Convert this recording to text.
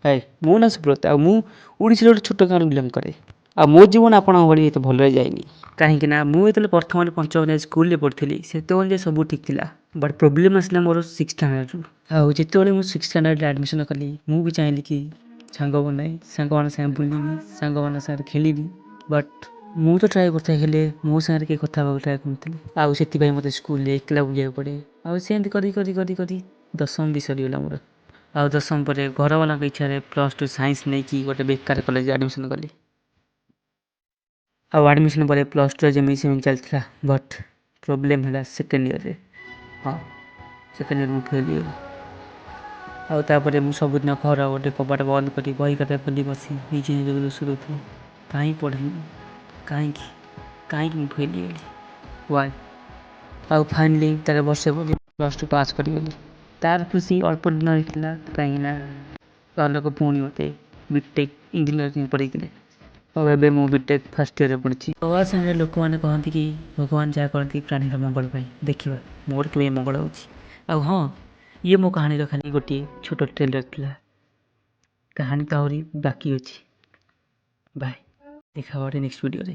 ହାଏ ମୋ ନାଁ ସୁବ୍ରତ ଆଉ ମୁଁ ଓଡ଼ିଶାର ଗୋଟେ ଛୋଟ ଗାଁରୁ ବିଲଙ୍ଗ କରେ। ଆଉ ମୋ ଜୀବନ ଆପଣଙ୍କ ଭଳି ଏତେ ଭଲରେ ଯାଇନି। କାହିଁକି ନା ମୁଁ ଯେତେବେଳେ ପ୍ରଥମରେ ପଞ୍ଚମ ଯାଏ ସ୍କୁଲରେ ପଢ଼ିଥିଲି ସେତେବେଳେ ଯେ ସବୁ ଠିକ୍ ଥିଲା। ବଟ୍ ପ୍ରୋବ୍ଲେମ୍ ଆସିଲା ମୋର ସିକ୍ସ ଷ୍ଟାଣ୍ଡାର୍ଡ଼ରୁ। ଆଉ ଯେତେବେଳେ ମୁଁ ସିକ୍ସ ଷ୍ଟାଣ୍ଡାର୍ଡ଼ରେ ଆଡ଼ମିସନ୍ କଲି ମୁଁ ବି ଚାହିଁଲି କି ସାଙ୍ଗ ବନାଏ, ସାଙ୍ଗମାନଙ୍କ ସାଙ୍ଗେ ବୁଲିବି, ସାଙ୍ଗମାନଙ୍କ ସାଙ୍ଗରେ ଖେଳିବି। ବଟ୍ ମୁଁ ତ ଟ୍ରାଏ କରୁଥାଏ ହେଲେ ମୋ ସାଙ୍ଗରେ କେହି କଥା ହେବାକୁ ଟ୍ରାଏ କରୁନଥିଲେ। ଆଉ ସେଥିପାଇଁ ମୋତେ ସ୍କୁଲରେ ଏକଲା ବୁଲିବାକୁ ପଡ଼େ। ଆଉ ସେମିତି କରି ଦଶମ ବି ସରିଗଲା ମୋର। ଆଉ ଦଶମ ପରେ ଘରବାଲାଙ୍କ ଇଚ୍ଛାରେ +2 ସାଇନ୍ସ ନେଇକି ଗୋଟେ ବେକାର କଲେଜରେ ଆଡ଼ମିସନ୍ କଲି। ଆଉ ଆଡ଼ମିସନ୍ ପରେ +2 ଯେମିତି ସେମିତି ଚାଲିଥିଲା। ବଟ୍ ପ୍ରୋବ୍ଲେମ୍ ହେଲା ସେକେଣ୍ଡ ଇୟର୍ରେ। ହଁ, ସେକେଣ୍ଡ ଇୟର୍ ମୁଁ ଫେଲ୍ ହେଇଗଲି। ଆଉ ତାପରେ ମୁଁ ସବୁଦିନ ଘର ଗୋଟେ କବାଟ ବନ୍ଦ କରି ବହି ଖାତା ଖୋଲି ବସି ନିଜେ ନିଜକୁ ଦୋଷ ଦେଉଥିଲି। କାହିଁକି ପଢ଼ିଲିନି, କାହିଁକି ମୁଁ ଫେଲ୍ ହେଇଗଲି, ୱାଏ। ଆଉ ଫାଇନାଲି ତାର ବର୍ଷେ ପରେ +2 ପାସ୍ କରିଗଲି। ତାର ଖୁସି ଅଳ୍ପ ଦିନରେ ଥିଲା କାହିଁକିନା ଘର ଲୋକ ପୁଣି ମୋତେ ବିଟେକ୍ ଇଞ୍ଜିନିୟରିଂ ପଢ଼େଇଥିଲେ। ଆଉ ଏବେ ମୁଁ ବିଟେକ୍ ଫାର୍ଷ୍ଟ ଇୟର୍ରେ ପଢ଼ୁଛି। ପ୍ରବାସ ସମୟରେ ଲୋକମାନେ କହନ୍ତି କି ଭଗବାନ ଯାହା କରନ୍ତି ପ୍ରାଣୀର ମଙ୍ଗଳ ପାଇଁ। ଦେଖିବା ମୋର କେବେ ମଙ୍ଗଳ ହେଉଛି। ଆଉ ହଁ, ଇଏ ମୋ କାହାଣୀର ଖାଲି ଗୋଟିଏ ଛୋଟ ଟ୍ରେଲର ଥିଲା। କାହାଣୀ ତ ଆହୁରି ବାକି ଅଛି। ବାଏ, ଦେଖା ହବ ନେକ୍ସଟ ଭିଡ଼ିଓରେ।